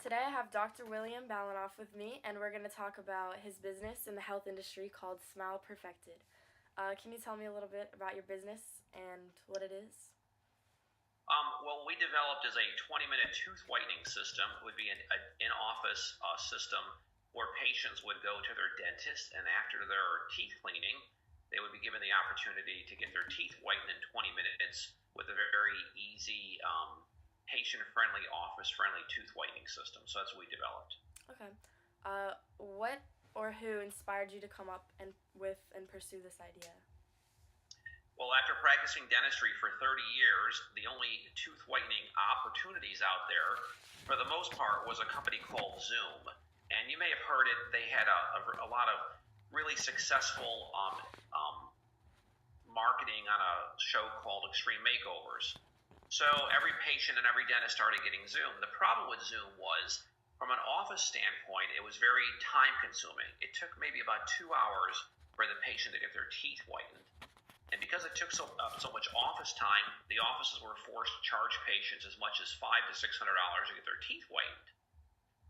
Today I have Dr. William Balanoff with me, and we're going to talk about his business in the health industry called Smile Perfected. Can you tell me a little bit about your business and what it is? Well, we developed as a 20-minute tooth whitening system. It would be an in-office system where patients would go to their dentist, and after their teeth cleaning, they would be given the opportunity to get their teeth whitened in 20 minutes with a very easy, patient-friendly, office-friendly tooth whitening system. So that's what we developed. Okay. What or who inspired you to come up and pursue this idea? Well, after practicing dentistry for 30 years, the only tooth whitening opportunities out there, for the most part, was a company called Zoom. And you may have heard it. They had a lot of really successful marketing on a show called Extreme Makeovers. So every patient and every dentist started getting Zoom. The problem with Zoom was, from an office standpoint, it was very time-consuming. It took maybe about 2 hours for the patient to get their teeth whitened. And because it took so much office time, the offices were forced to charge patients as much as $500 to $600 to get their teeth whitened.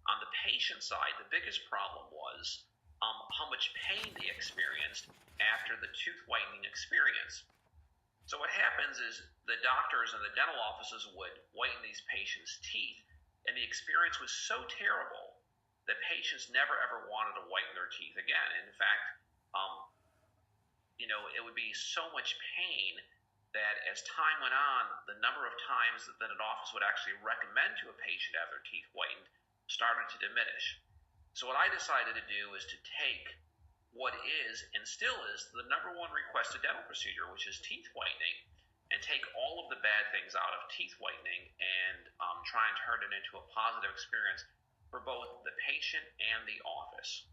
On the patient side, the biggest problem was how much pain they experienced after the tooth whitening experience. So what happens is the doctors and the dental offices would whiten these patients' teeth, and the experience was so terrible that patients never ever wanted to whiten their teeth again. In fact, it would be so much pain that as time went on, the number of times that an office would actually recommend to a patient to have their teeth whitened started to diminish. So what I decided to do is to take what is and still is the number one requested dental procedure, which is teeth whitening, and take all of the bad things out of teeth whitening and try and turn it into a positive experience for both the patient and the office.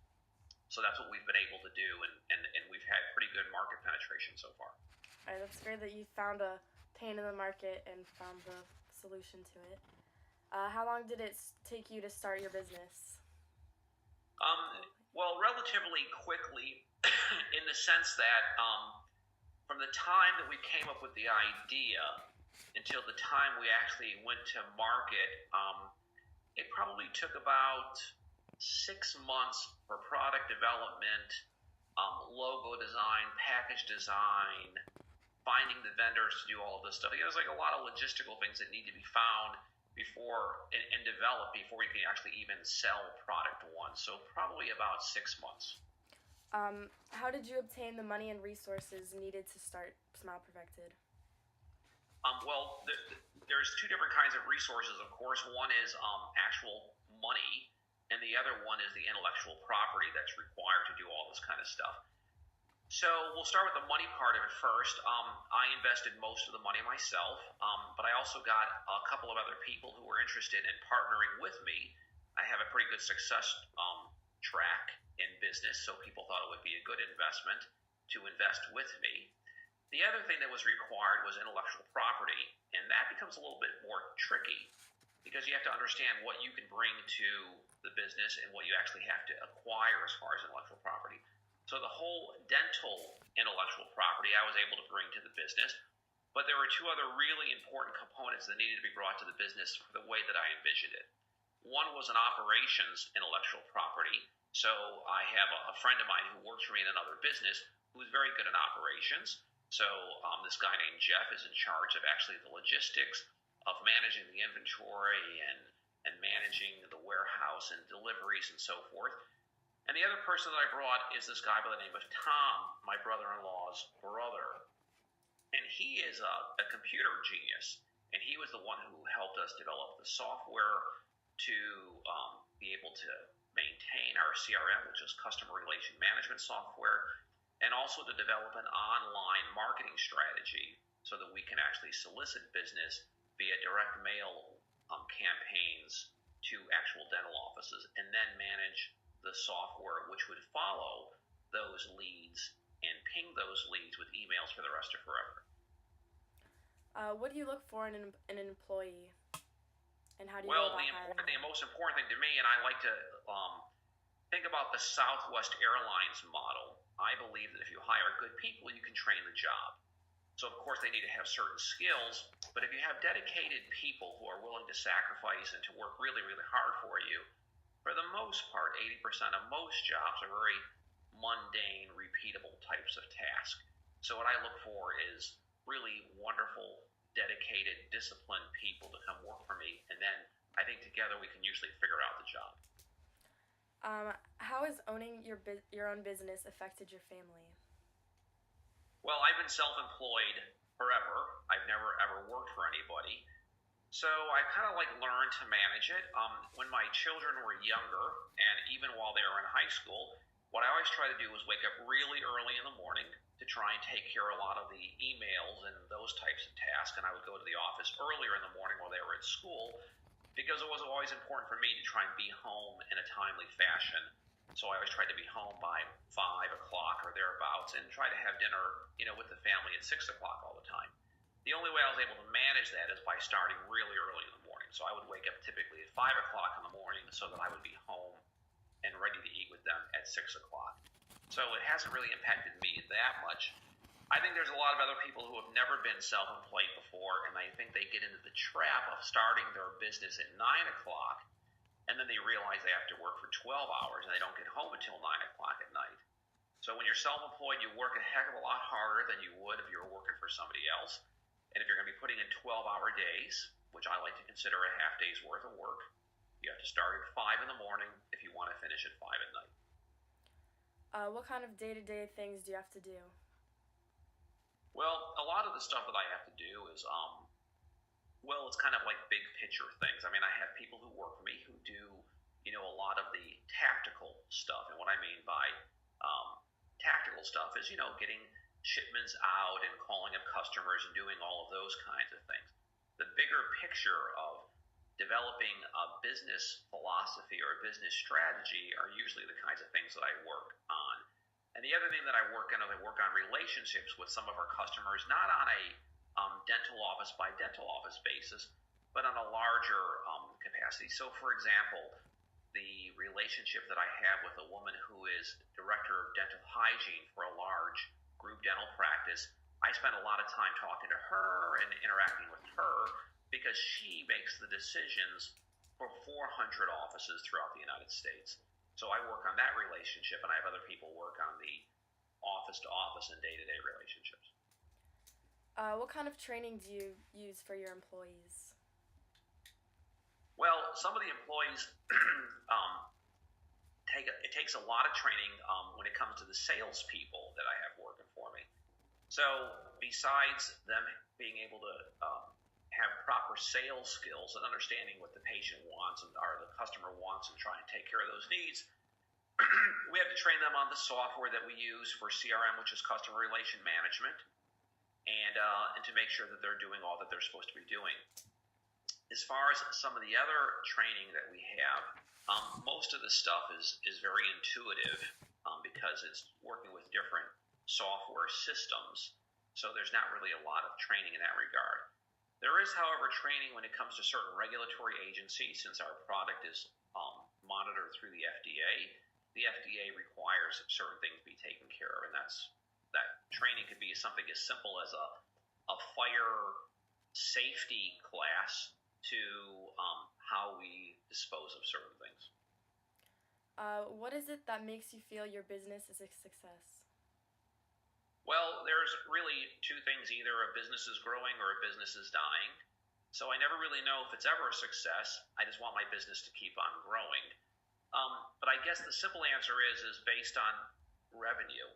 So that's what we've been able to do, and we've had pretty good market penetration so far. All right, that's great that you found a pain in the market and found the solution to it. How long did it take you to start your business? Well, relatively quickly, in the sense that from the time that we came up with the idea until the time we actually went to market, it probably took about 6 months for product development, logo design, package design, finding the vendors to do all of this stuff. There's like a lot of logistical things that need to be found before and developed before you can actually even sell product one. So probably about 6 months. How did you obtain the money and resources needed to start Smile Perfected? Well, there's two different kinds of resources, of course. One is actual money, and the other one is the intellectual property that's required to do all this kind of stuff. So we'll start with the money part of it first. I invested most of the money myself, but I also got a couple of other people who were interested in partnering with me. I have a pretty good success track in business, so people thought it would be a good investment to invest with me. The other thing that was required was intellectual property, and that becomes a little bit more tricky because you have to understand what you can bring to the business and what you actually have to acquire as far as intellectual property. So the whole dental intellectual property I was able to bring to the business, but there were two other really important components that needed to be brought to the business for the way that I envisioned it. One was an operations intellectual property. So I have a friend of mine who works for me in another business who's very good at operations. So this guy named Jeff is in charge of actually the logistics of managing the inventory and managing the warehouse and deliveries and so forth. And the other person that I brought is this guy by the name of Tom, my brother-in-law's brother. And he is a computer genius. And he was the one who helped us develop the software to be able to maintain our CRM, which is customer relation management software, and also to develop an online marketing strategy so that we can actually solicit business via direct mail campaigns to actual dental offices, and then manage the software which would follow those leads and ping those leads with emails for the rest of forever. What do you look for in an employee, and how do you Well, go about the most important thing to me, and I like to think about the Southwest Airlines model. I believe that if you hire good people, you can train the job. So of course they need to have certain skills, but if you have dedicated people who are willing to sacrifice and to work really, really hard for you, for the most part, 80% of most jobs are very mundane, repeatable types of tasks. So what I look for is really wonderful, dedicated, disciplined people to come work for me, and then I think together we can usually figure out the job. How has owning your own business affected your family? Well, I've been self-employed forever. I've never ever worked for anybody. So I kind of like learned to manage it. When my children were younger, and even while they were in high school, what I always try to do is wake up really early in the morning to try and take care of a lot of the emails and those types of tasks. And I would go to the office earlier in the morning while they were at school because it was always important for me to try and be home in a timely fashion. So I always tried to be home by 5 o'clock or thereabouts and try to have dinner, with the family at 6 o'clock all the time. The only way I was able to manage that is by starting really early in the morning. So I would wake up typically at 5 o'clock in the morning so that I would be home and ready to eat with them at 6 o'clock. So it hasn't really impacted me that much. I think there's a lot of other people who have never been self-employed before, and I think they get into the trap of starting their business at 9 o'clock, and then they realize they have to work for 12 hours and they don't get home until 9 o'clock at night. So when you're self-employed, you work a heck of a lot harder than you would if you were working for somebody else. And if you're going to be putting in 12-hour days, which I like to consider a half day's worth of work, you have to start at 5 in the morning if you want to finish at 5 at night. What kind of day-to-day things do you have to do? Well, a lot of the stuff that I have to do is, it's kind of like big picture things. I mean, I have people who work for me who do, a lot of the tactical stuff. And what I mean by tactical stuff is, getting shipments out and calling up customers and doing all of those kinds of things. The bigger picture of developing a business philosophy or a business strategy are usually the kinds of things that I work on. And the other thing that I work on is I work on relationships with some of our customers, not on a dental office by dental office basis, but on a larger capacity. So, for example, the relationship that I have with a woman who is director of dental hygiene for a large group dental practice, I spend a lot of time talking to her and interacting with her because she makes the decisions for 400 offices throughout the United States. So I work on that relationship, and I have other people work on the office-to-office and day-to-day relationships. What kind of training do you use for your employees? Well, some of the employees it takes a lot of training when it comes to the salespeople that I have working for me. So besides them being able to have proper sales skills and understanding what the patient wants or the customer wants and try and take care of those needs, we have to train them on the software that we use for CRM, which is customer relation management, and to make sure that they're doing all that they're supposed to be doing. As far as some of the other training that we have, most of the stuff is very intuitive because it's working with different software systems. So there's not really a lot of training in that regard. There is, however, training when it comes to certain regulatory agencies. Since our product is monitored through the FDA, the FDA requires certain things be taken care of, and that training could be something as simple as a fire safety class to how we dispose of certain things. What is it that makes you feel your business is a success? Well, there's really two things. Either a business is growing or a business is dying. So I never really know if it's ever a success. I just want my business to keep on growing. But I guess the simple answer is based on revenue.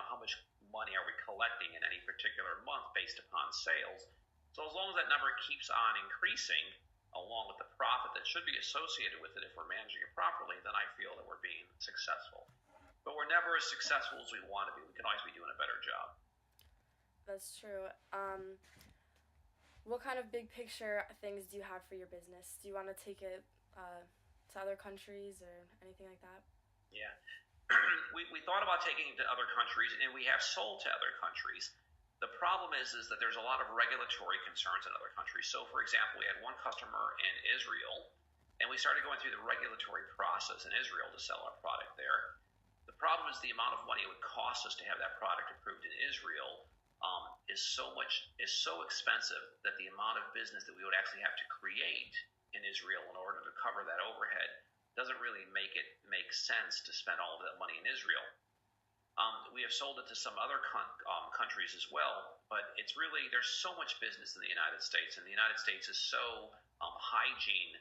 How much money are we collecting in any particular month based upon sales? So as long as that number keeps on increasing, along with the profit that should be associated with it if we're managing it properly, then I feel that we're being successful. But we're never as successful as we want to be. We can always be doing a better job. That's true. What kind of big picture things do you have for your business? Do you want to take it to other countries or anything like that? Yeah. We thought about taking it to other countries, and we have sold to other countries. The problem is that there's a lot of regulatory concerns in other countries. So, for example, we had one customer in Israel, and we started going through the regulatory process in Israel to sell our product there. The problem is the amount of money it would cost us to have that product approved in Israel is so expensive that the amount of business that we would actually have to create in Israel in order to cover that overhead doesn't really make sense to spend all of that money in Israel. We have sold it to some other countries as well, but there's so much business in the United States, and the United States is so hygiene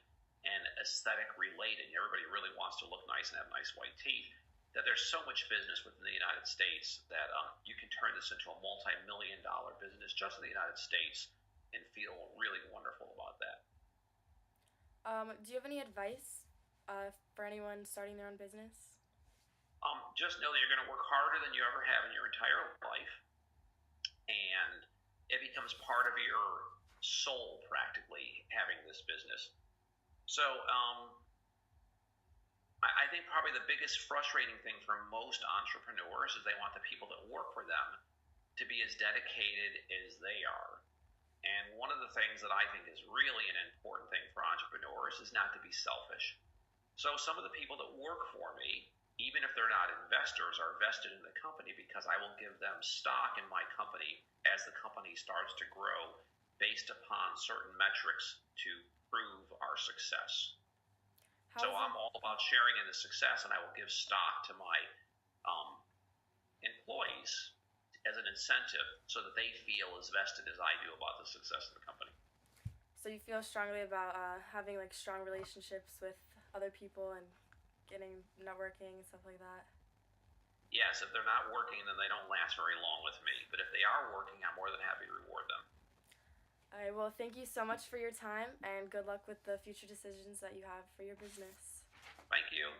and aesthetic related. Everybody really wants to look nice and have nice white teeth. That there's so much business within the United States that you can turn this into a multi-million-dollar business just in the United States and feel really wonderful about that. Do you have any advice for anyone starting their own business? Just know that you're going to work harder than you ever have in your entire life, and it becomes part of your soul practically having this business. So I think probably the biggest frustrating thing for most entrepreneurs is they want the people that work for them to be as dedicated as they are. And one of the things that I think is really an important thing for entrepreneurs is not to be selfish. So some of the people that work for me, even if they're not investors, are vested in the company because I will give them stock in my company as the company starts to grow based upon certain metrics to prove our success. So I'm all about sharing in the success, and I will give stock to my employees as an incentive so that they feel as vested as I do about the success of the company. So you feel strongly about having like strong relationships with other people and getting networking and stuff like that? Yes, if they're not working, then they don't last very long with me. But if they are working, I'm more than happy to reward them. All right, well, thank you so much for your time, and good luck with the future decisions that you have for your business. Thank you.